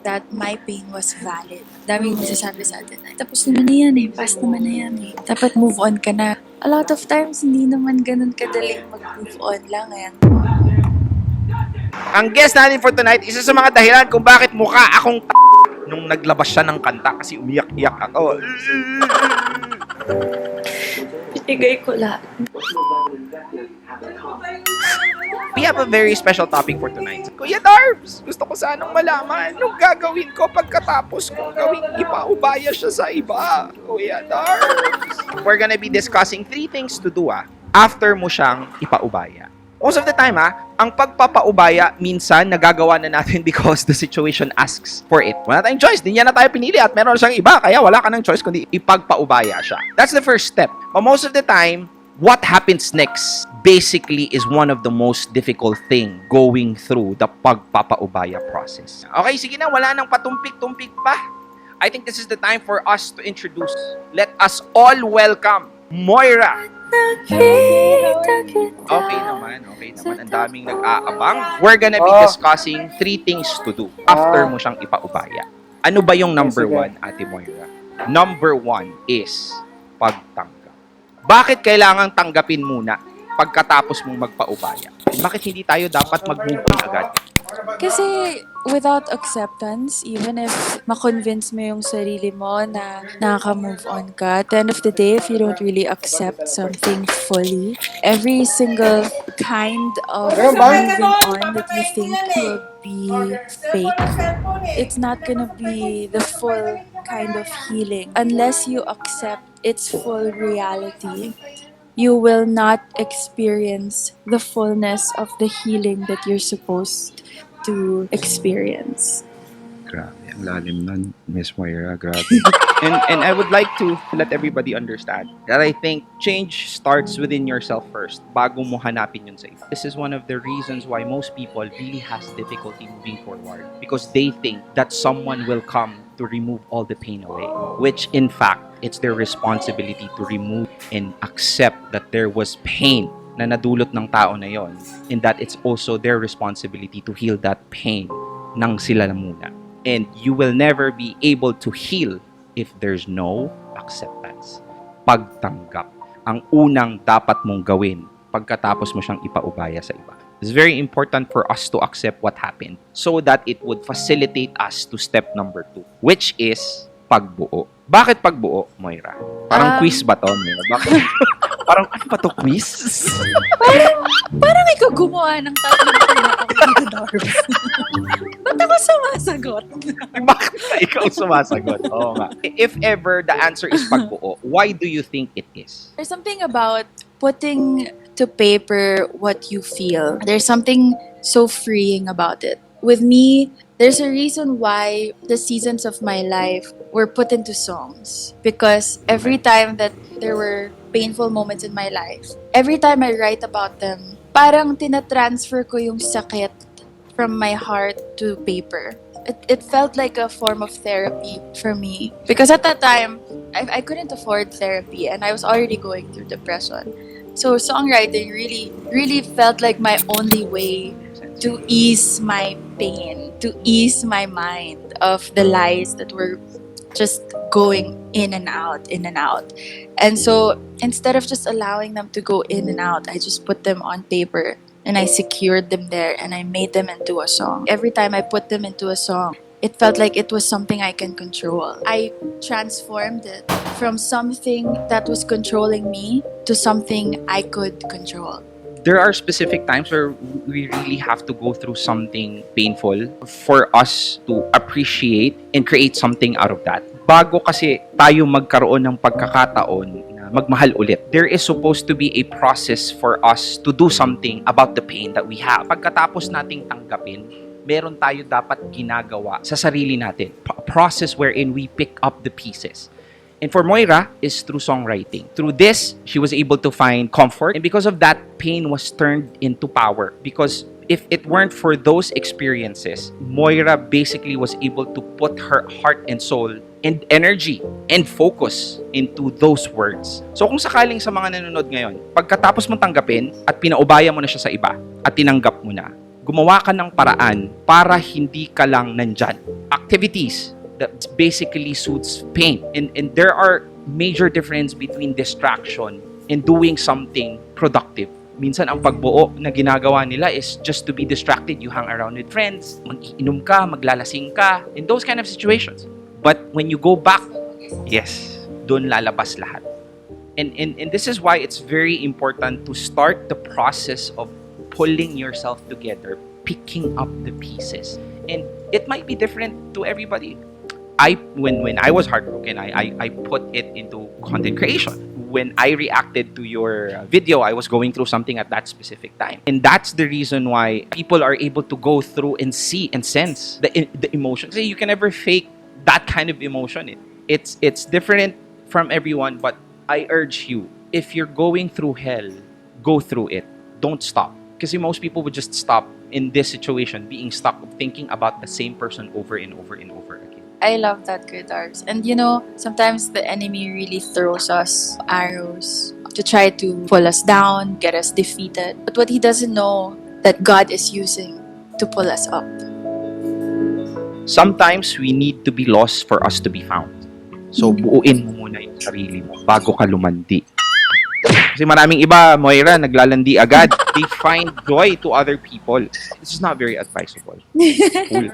that my pain was valid. Daming nagsasabi sa atin, "Ay, tapos naman na yan eh, past naman na yan eh. Dapat move on ka na." A lot of times, hindi naman ganun kadaling mag-move on lang yan. Ang guest natin for tonight, isa sa mga dahilan kung bakit mukha akong nung naglabas siya ng kanta kasi umiyak-iyak ako. Ibigay ko lahat. We have a very special topic for tonight. Kuya Darbs, gusto ko sanang malaman anong gagawin ko pagkatapos kong gawing ipaubaya siya sa iba. Kuya Darbs. We're gonna be discussing 3 things to do after mo siyang ipaubaya. Most of the time ang pagpapaubaya minsan nagagawa na natin because the situation asks for it. Wala tayong choice, di niya na tayo pinili at meron siyang iba, kaya wala ka ng choice kundi ipagpaubaya siya. That's the first step. But most of the time, what happens next basically is one of the most difficult thing going through the pagpapaubaya process. Okay, sige na, wala nang patumpik-tumpik pa. I think this is the time for us to introduce. Let us all welcome Moira. Okay naman. Ang daming nag-aabang. We're gonna be discussing 3 things to do after mo siyang ipaubaya. Ano ba yung number 1, Ate Moira? Number 1 is pagtanggap. Bakit kailangang tanggapin muna pagkatapos mong magpaubaya? Bakit hindi tayo dapat mag-move on agad? Kasi without acceptance, even if ma-convince mo yung sarili mo na nakaka-move on ka, at the end of the day, if you don't really accept something fully, every single kind of moving on that you think will be fake, it's not gonna be the full kind of healing. Unless you accept its full reality, you will not experience the fullness of the healing that you're supposed to experience. Grabe, ang lalim nun, Miss Moira, grabe. and I would like to let everybody understand that I think change starts within yourself first bago mo hanapin yun sa iba. This is one of the reasons why most people really has difficulty moving forward because they think that someone will come to remove all the pain away, which in fact, it's their responsibility to remove and accept that there was pain na nadulot ng tao na yon, and that it's also their responsibility to heal that pain nang sila na muna. And you will never be able to heal if there's no acceptance. Pagtanggap ang unang dapat mong gawin pagkatapos mo siyang ipaubaya sa iba. It's very important for us to accept what happened so that it would facilitate us to step number 2, which is pagbuo. Bakit pagbuo, Moira? Parang quiz ba to, Moira? Bakit? Parang ano ba to, quiz? Parang ikaw gumawa ng tatlong pinaka-Darbs. Ba't ako sumasagot? Bakit na ikaw sumasagot? Oo nga. If ever the answer is pagbuo, why do you think it is? There's something about putting to paper what you feel. There's something so freeing about it. With me, there's a reason why the seasons of my life were put into songs. Because every time that there were painful moments in my life, every time I write about them, parang tinatransfer ko yung sakit from my heart to paper. It felt like a form of therapy for me. Because at that time, I couldn't afford therapy and I was already going through depression. So songwriting really felt like my only way to ease my pain, to ease my mind of the lies that were just going in and out, in and out. And so instead of just allowing them to go in and out, I just put them on paper and I secured them there and I made them into a song. Every time I put them into a song, it felt like it was something I can control. I transformed it from something that was controlling me to something I could control. There are specific times where we really have to go through something painful for us to appreciate and create something out of that. Bago kasi tayo magkaroon ng pagkakataon na magmahal ulit, there is supposed to be a process for us to do something about the pain that we have. Pagkatapos nating tanggapin, meron tayo dapat ginagawa sa sarili natin. A process wherein we pick up the pieces. And for Moira, is through songwriting. Through this, she was able to find comfort. And because of that, pain was turned into power. Because if it weren't for those experiences, Moira basically was able to put her heart and soul and energy and focus into those words. So kung sakaling sa mga nanonood ngayon, pagkatapos mong tanggapin at pinaubaya mo na siya sa iba at tinanggap mo na, gumawa ka ng paraan para hindi ka lang nandyan. Activities that basically suits pain. And there are major difference between distraction and doing something productive. Minsan ang pagbuo na ginagawa nila is just to be distracted. You hang around with friends, mag-iinom ka, maglalasing ka, in those kind of situations. But when you go back, yes, doon lalabas lahat. And this is why it's very important to start the process of pulling yourself together, picking up the pieces. And it might be different to everybody. When I was heartbroken, I put it into content creation. When I reacted to your video, I was going through something at that specific time. And that's the reason why people are able to go through and see and sense the emotion. See, you can never fake that kind of emotion. It's different from everyone, but I urge you, if you're going through hell, go through it. Don't stop. Because most people would just stop in this situation, being stuck of thinking about the same person over and over and over again. I love that, Kuya Darbs. And sometimes the enemy really throws us arrows to try to pull us down, get us defeated. But what he doesn't know, that God is using to pull us up. Sometimes we need to be lost for us to be found. So, buuin mo muna yung sarili mo bago ka lumandi. Kasi maraming iba, Moira, naglalandi agad. They find joy to other people. This is not very advisable. Cool.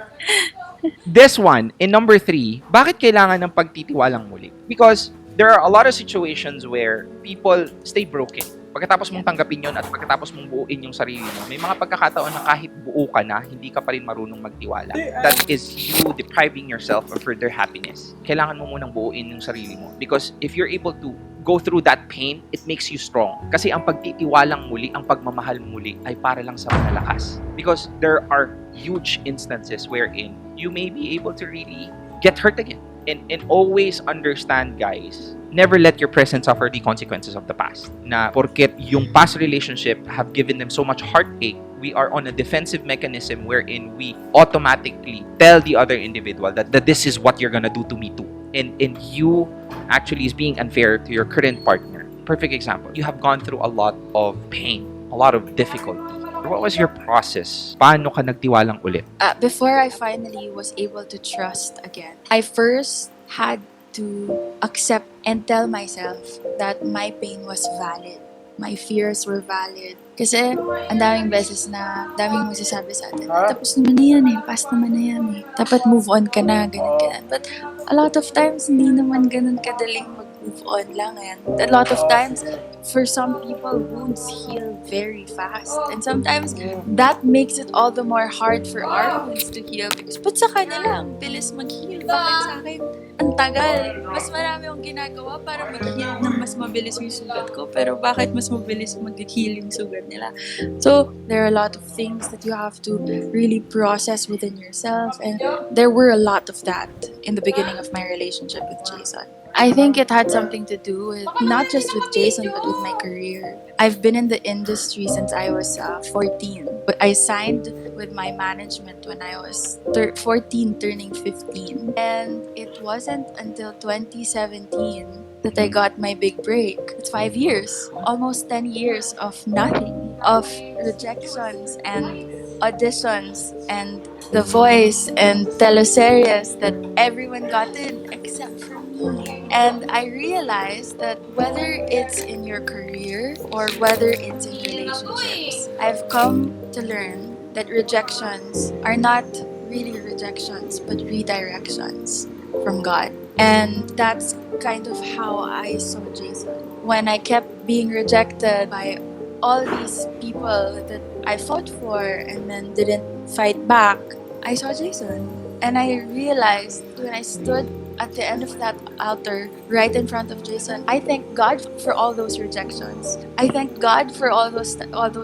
This one, in number 3, bakit kailangan ng pagtitiwalang muli? Because there are a lot of situations where people stay broken. Pagkatapos mong tanggapin yon at pagkatapos mong buuin yung sarili mo, may mga pagkakataon na kahit buo ka na, hindi ka pa rin marunong magtiwala. That is you depriving yourself of further happiness. Kailangan mo munang buuin yung sarili mo. Because if you're able to go through that pain, it makes you strong. Kasi ang pagtitiwalang muli, ang pagmamahal muli, ay para lang sa malakas. Because there are huge instances wherein you may be able to really get hurt again. And always understand, guys, never let your present suffer the consequences of the past. Na porket yung past relationship have given them so much heartache, we are on a defensive mechanism wherein we automatically tell the other individual that this is what you're gonna do to me too. And you actually is being unfair to your current partner. Perfect example. You have gone through a lot of pain, a lot of difficulty. What was your process? Paano ka nagtiwalang ulit? Before I finally was able to trust again, I first had to accept and tell myself that my pain was valid. My fears were valid. Kasi ang daming beses na daming magsasabi sa atin, tapos naman na yan past naman na yan dapat move on ka na, ganun. But a lot of times, hindi naman ganun kadaling mag-move on lang yan. A lot of times, for some people, wounds heal very fast. And sometimes, that makes it all the more hard for our wounds to heal. Because ba't sa kanila, ang bilis mag-heal? Bakit sa akin, ang tagal? Mas marami akong ginagawa para mag-heal ng mas mabilis yung sugat ko. Pero bakit mas mabilis mag-heal yung sugat nila? So, there are a lot of things that you have to really process within yourself. And there were a lot of that in the beginning of my relationship with Jason. I think it had something to do with not just with Jason, but with my career. I've been in the industry since I was 14. But I signed with my management when I was 14, turning 15. And it wasn't until 2017 that I got my big break. It's 5 years, almost 10 years of nothing, of rejections and auditions and The Voice and teleseries that everyone got in except for me. And I realized that whether it's in your career or whether it's in relationships, I've come to learn that rejections are not really rejections but redirections from God. And that's kind of how I saw Jason. When I kept being rejected by all these people that I fought for and then didn't fight back, I saw Jason. And I realized when I stood at the end of that altar, right in front of Jason, I thank God for all those rejections. I thank God for all those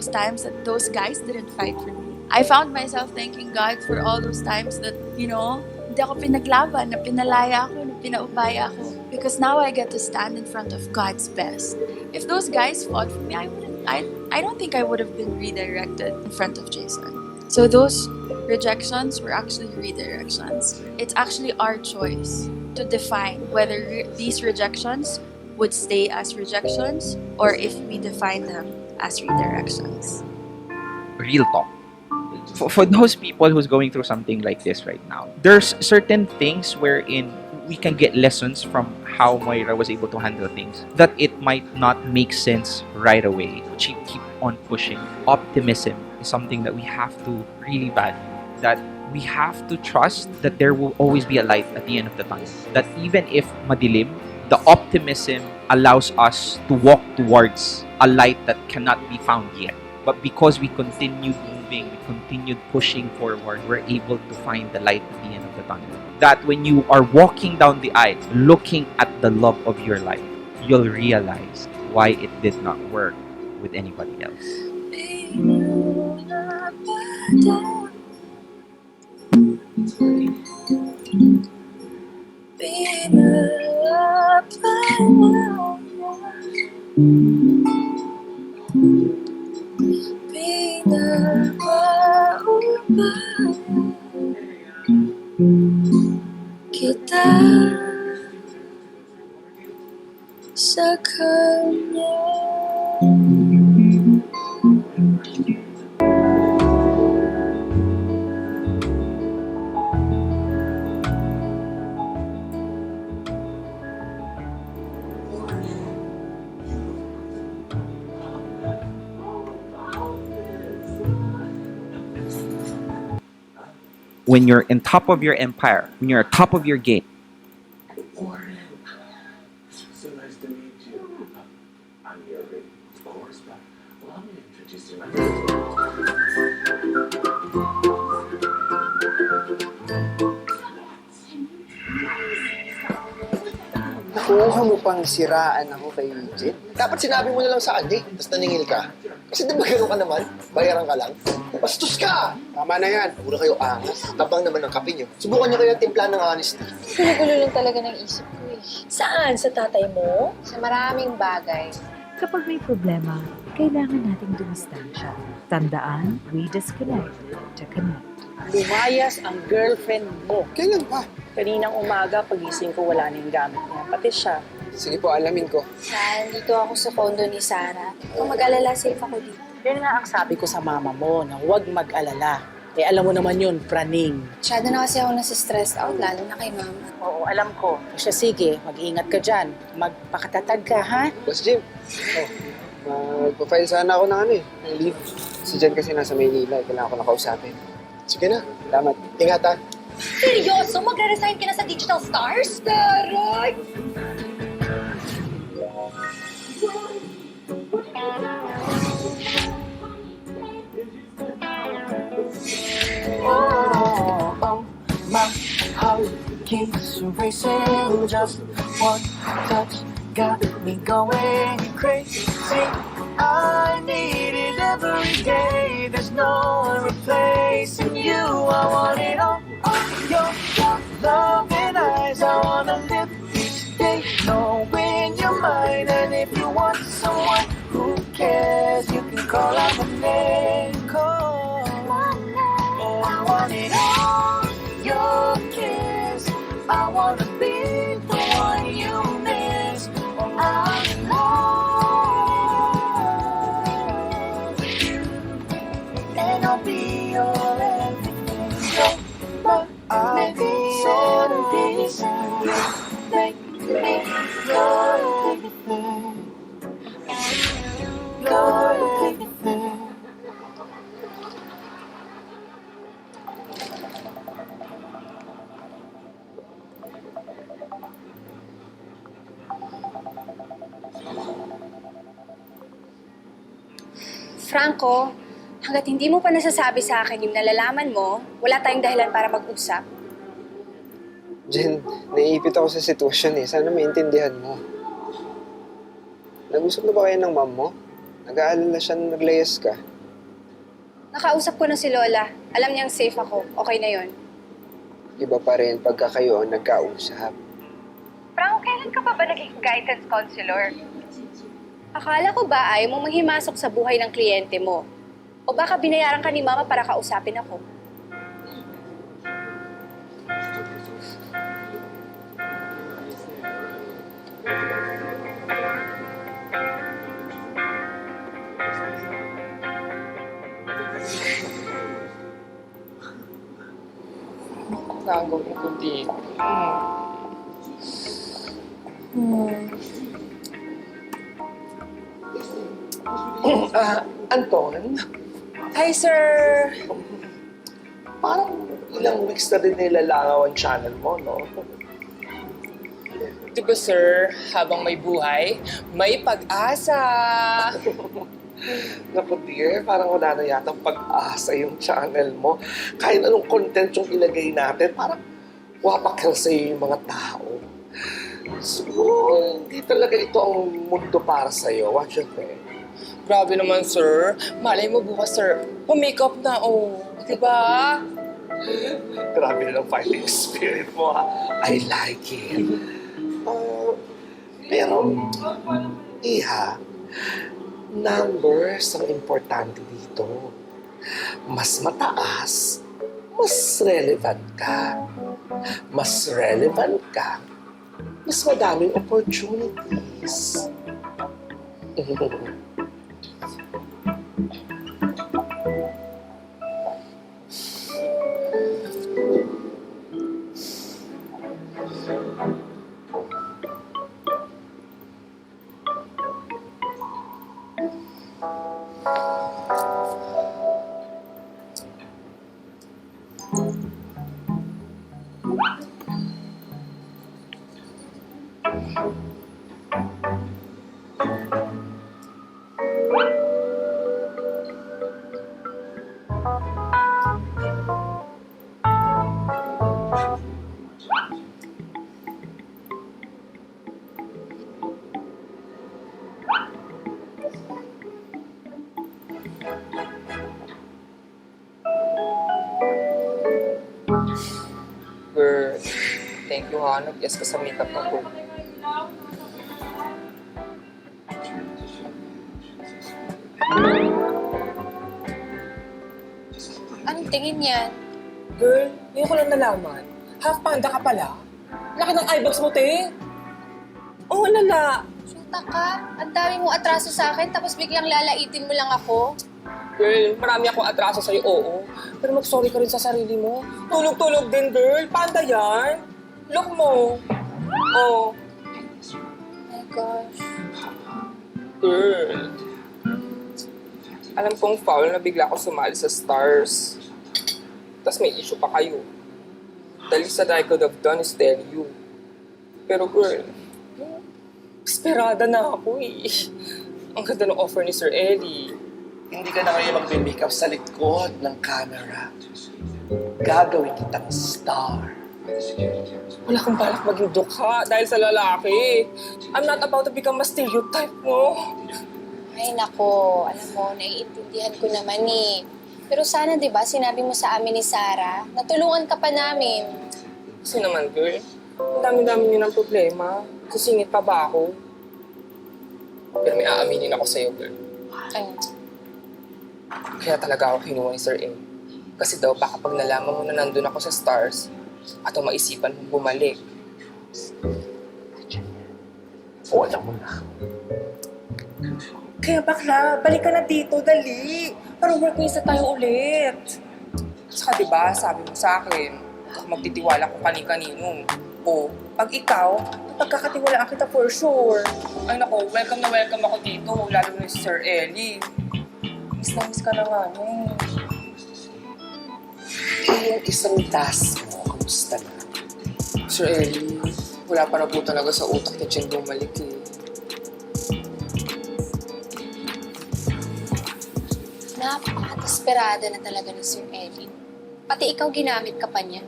times that those guys didn't fight for me. I found myself thanking God for all those times that, hindi ako pinaglaban, na pinalaya ako, na pinaubaya ako. Because now I get to stand in front of God's best. If those guys fought for me, I don't think I would have been redirected in front of Jason. So those rejections were actually redirections. It's actually our choice to define whether these rejections would stay as rejections or if we define them as redirections. Real talk. For those people who's going through something like this right now, there's certain things wherein we can get lessons from how Moira was able to handle things that it might not make sense right away. She keep on pushing. Optimism is something that we have to really value. That we have to trust that there will always be a light at the end of the tunnel. That even if madilim, the optimism allows us to walk towards a light that cannot be found yet. But because we continued moving, we continued pushing forward, we're able to find the light at the end of the tunnel. That when you are walking down the aisle, looking at the love of your life, you'll realize why it did not work with anybody else. Kita sa kanya. When you're in top of your empire, when you're at top of your game, Warren. So nice to meet you. I'm your ring, of course, but allow me to introduce you my Nakuha mo pang siraan ako kay Jen. Dapat sinabi mo na lang sa kanya, tapos naningil ka. Kasi di ba gano'n ka naman? Bayaran ka lang? Bastos ka! Tama na yan. Puro kayo angas. Tabang naman ng kape nyo. Subukan nyo kaya timpla ng honesty. Gulo-gulo lang talaga ng isip ko eh. Saan? Sa tatay mo? Sa maraming bagay. Kapag may problema, kailangan nating dumistansya. Tandaan, we disconnect to connect. Lumayas ang girlfriend mo. Kailan pa? Kaninang umaga, pagising ko, wala na yung gamit niya. Pati siya. Sige po, alamin ko. Saan? Dito ako sa condo ni Sarah. Kung mag-alala, safe ako dito. Yun nga ang sabi ko sa mama mo, na huwag mag-alala. Eh, alam mo naman yun, praning. Masyado na kasi ako nasi-stressed out, lalo na kay mama. Oo, alam ko. O siya, sige, mag-iingat ka dyan. Magpakatatag ka, ha? Boss Jim. Magpa-file sana ako ng ng leave. Si Jen kasi nasa Maynila. Kailangan ko na kausapin. Sige na. Salamat. Ingat ha. Seryoso? Magre-resign ka na sa Digital Stars? Taray! My heart keeps racing. Just one touch got me going crazy. I need it every day. There's no one replacing you. I want it all. Your love and eyes. I wanna live each day knowing you're mine. And if you want someone, who cares? You can call out my name. Call. Oh, I want it all. Your kiss. I wanna be the one you miss. Oh, I'm in love with you. And I'll be your everything. I'll be your everything. Make me your everything. Your everything. Franco, hanggat hindi mo pa nasasabi sa akin yung nalalaman mo, wala tayong dahilan para mag-usap. Jen, naiipit ako sa sitwasyon eh. Sana maintindihan mo. Nag-usap na ba kayo ng mom mo? Nag-aalala siya nung naglayas ka. Nakausap ko na si Lola. Alam niyang safe ako. Okay na yon. Iba pa rin pagka kayo nagkausap. Franco, kailan ka pa ba naging guidance counselor? Akala ko ba ayaw mong manghimasok sa buhay ng kliyente mo? O baka binayaran ka ni Mama para kausapin ako? gagawin ko dito? Anton, Hi, sir! parang ilang weeks na din nilalangaw ang channel mo, no? Di ba, sir, habang may buhay, may pag-asa! Naku dear, parang wala na yata pag-asa yung channel mo. Kahit anong content yung ilagay natin, parang wapakil sa'yo yung mga tao. Siguro, hindi talaga ito ang mundo para sa'yo. What you think? Grabe naman, sir. Malay mo bukas, sir. Pa-makeup na, oh. Di ba? Grabe na ang fighting spirit mo, ha? I like it. Pero, Iha, numbers ang importante dito. Mas mataas, mas relevant ka. Mas relevant ka, mas madaming opportunities. Girl, thank you, ha. Nag-yes ka sa makeup na ko. Anong tingin yan? Girl, ngayon ko lang nalaman. Half panda ka pala. Laki ng eyebags mo, te. Oh, lala. Shoota ka? Ang dami mong atraso sa akin tapos biglang lalaitin mo lang ako? Girl, marami akong atraso sa'yo, oo. Pero mag-sorry ka rin sa sarili mo. Tulog-tulog din, girl. Panda yan. Look mo. Oh. Oh my gosh. Girl. Alam kong foul na bigla ako sumali sa Stars. Tapos may issue pa kayo. The least that I could have done is tell you. Pero girl, esperada na ako eh. Ang ganda ng offer ni Sir Ellie. Hindi ka na ngayon magme-makeup sa likod ng camera. Gagawin kitang star. Wala kang balak maging dukha dahil sa lalaki. I'm not about to become a stereotype mo. Ay nako, alam mo, naiintindihan ko naman eh. Pero sana 'di ba sinabi mo sa amin ni Sarah, natulungan ka pa namin. Kasi naman, girl, ang dami-dami niyo ng problema. Sisingit pa ba ako? Pero may aaminin ako sa'yo, girl. Ano? Kaya talaga ako kinuha ni Sir A. Kasi daw, baka pag nalaman mo na nandun ako sa Stars, at maisipan mong bumalik. O, alam mo na. Kaya bakla, balik ka na dito, dali. Para workmates na tayo ulit. Saka diba, sabi mo sa akin, huwag magtitiwala kung kani-kanino. O, pag ikaw, pagkakatiwalaan kita for sure. Ay nako, welcome na welcome ako dito, lalo na si Sir Ellie. Miss na miss ka na nga, no? Yung isang task mo, kamusta na? Sir Ellie, wala pa na po talaga sa utak ni Chen bumalik eh. Napaka-desperada na talaga ni Sir Ellie. Pati ikaw ginamit ka pa niya.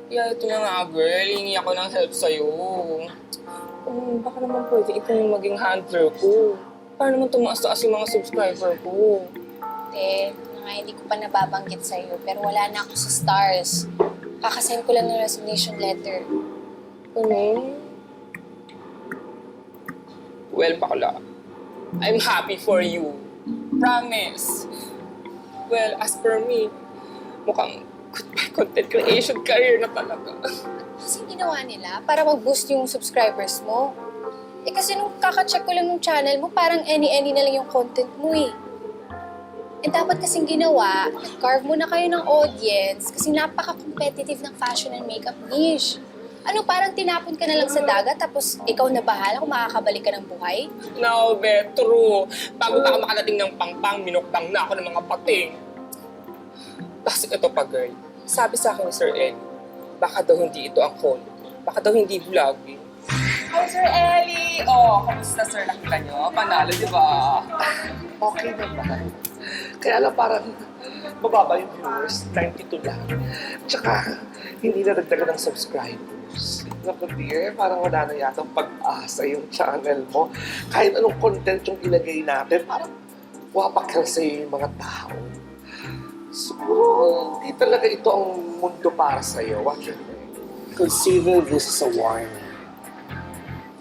Kaya ito na nga, girl. Hingi ako ng help sa'yo. Baka naman pwede ikaw yung maging handler ko. Para naman tumaas-taas yung mga subscriber ko. Na nga hindi ko pa nababanggit sa'yo, pero wala na ako sa Stars. Kakasend ko lang ng resignation letter. Ano? Well, bakla. I'm happy for you. Promise. Well, as per me, mukhang goodbye content creation career na talaga. Kasi ginawa nila para mag-boost yung subscribers mo. Kasi nung kaka-check ko lang yung channel mo, parang any-any na lang yung content mo eh. Eh dapat kasing ginawa, nag-carve muna kayo ng audience kasi napaka-competitive ng fashion and makeup niche. Ano, parang tinapon ka na lang sa dagat tapos ikaw na bahala kung makakabalik ka ng buhay? No, be, true. Bago pa ako makadating ng pangpang, minukbang na ako ng mga pating. Kasi ito pa, girl. Sabi sa akin ni Sir Ed, baka daw hindi ito ang phone. Baka daw hindi vlogging. Hi, Sir Ellie! Oh, kamusta, sir? Nakita niyo? Panalo, di ba? Okay naman. Kaya lang parang mababa yung viewers, 92 lang. Tsaka, hindi na dagdagan ng subscribers. Naku dear, parang wala na yata ang pag-asa yung channel mo. Kahit anong content yung ilagay natin, parang wapakal sa'yo yung mga tao. Siguro, hindi talaga ito ang mundo para sa'yo. What do you think? Consider this as a warning.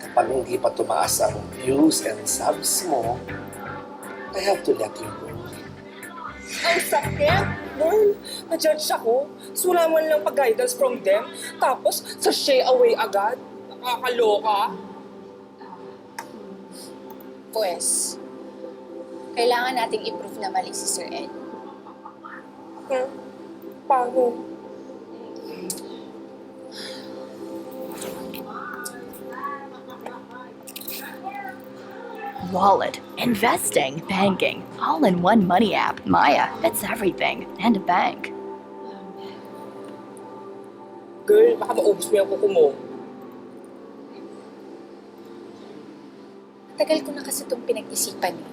Kapag hindi pa tumaas ang views and subs mo, I have to let you go. Ang sakit! Girl, na-judge ako. So wala man lang pag-guidance from them. Tapos, sashay away agad. Nakakaloka. Pues, kailangan nating i-prove na mali si Sir Ed. Paano? Wallet, investing, banking, all-in-one money app. Maya, it's everything. And a bank. Girl, baka maubos mo yung kuko mo. Tagal ko na kasi itong pinag-isipan eh.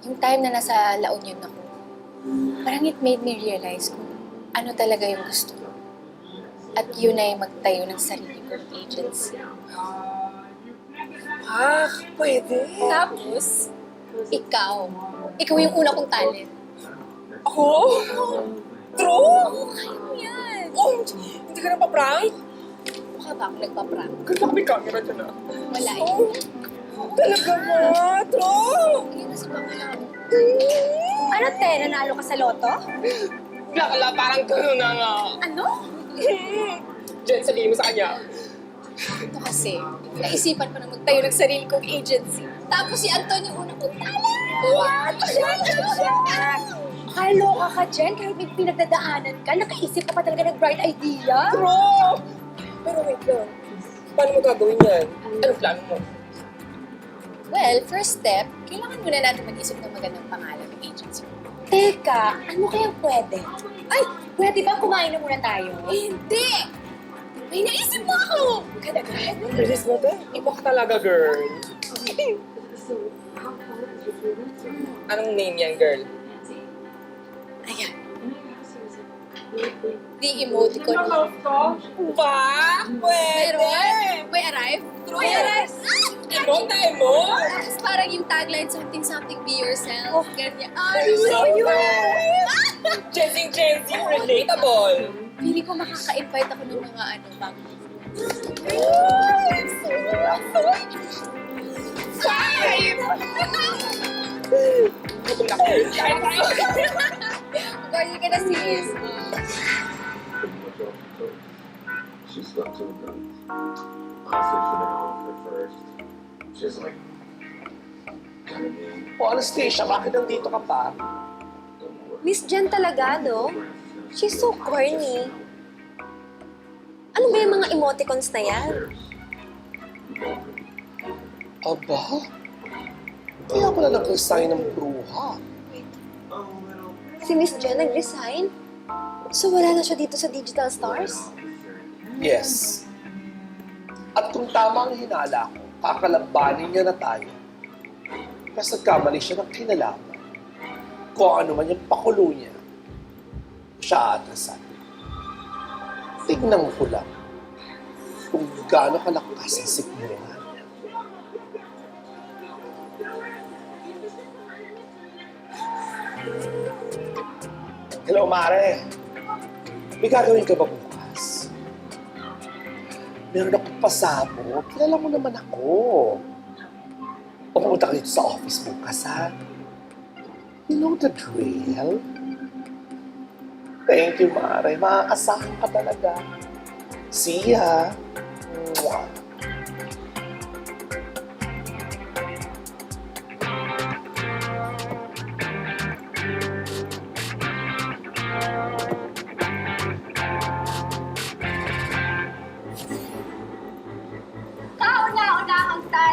Yung time na nasa La Union ako, parang it made me realize kung ano talaga yung gusto ko. At yun ay magtayo ng sarili kong agency. Ah, pwede. Tapos, ikaw yung una kong talent. Ako? True? Oo, kaya mo yan. Oh, hindi ka na pa-prank? Mukha ba ako nagpa-prank? Ganda may camera dyan ah. Wala Oh, talaga ba? True? Ayun na si Mama lang. Ano, te? Nanalo ka sa loto? Nakala, parang gano'n na nga. Ano? Jen, sabihin mo sa kanya. Ito kasi, naisipan ko na magtayo ng sarili kong agency. Tapos si Antonio yung una kong talent. What? Kaloka ka, Jen. Kahit may pinagdadaanan ka, nakaisip ka pa talaga ng bright idea. True! Pero wait lang. Paano mo gagawin yan? Anong plano mo? Well, first step, kailangan muna natin mag-isip ng magandang pangalan ng agency. Teka, ano kaya pwede? Ay, pwede ba kumain na muna tayo? Hindi! May naisip mo ako! Agad-agad? Bilis mo to? Iba ka talaga, girl. Anong name yan, girl? Ayan. The emoticon. Ba? Pwede! Meron? May arrive? True? May arrive? Emote mo? Tapos parang yung tagline, something, be yourself. Ganyan. So Chasing, relatable. Pili ko makaka-invite ako ng mga bago. Five! Gutom na ko. Kain tayo. Gawin ka na sis. She slept to the guns. Honestly, she been on for first. She's like, kind of mean. O Anastasia, bakit nandito ka pa? Miss Jen talaga, no? She's so corny. Ano ba yung mga emoticons na yan? Aba? Kaya pala nag-resign ng bruha. Si Miss Jen nag-resign? So wala na siya dito sa Digital Stars? Yes. At kung tama ang hinala ko, kakalabanin niya na tayo. Kasi nagkamali siya ng kinalaman. Kung ano man yung pakulo niya, siya atrasan. Tignan ko lang kung gaano kalakas ang sikmura niya. Hello, Mare. May gagawin ka ba bukas? Meron akong pasabot. Kilala mo naman ako. O pumunta ka dito sa office bukas, ha? You know the drill? Thank you, Mare. Maaasahan ka talaga. See ya. Mwah.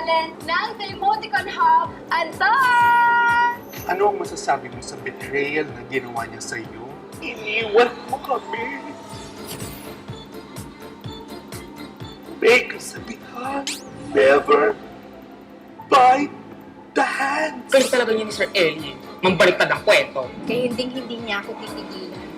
talent ng The Emoticon Hub, Anton! Ano ang masasabi mo sa betrayal na ginawa niya sa iyo? Iniwan mo kami. May kasabihan, never bite the hand. Kayo talaga niya ni Sir Ellie. Mambaliktad ang kwento. Kaya hindi niya ako titigilan.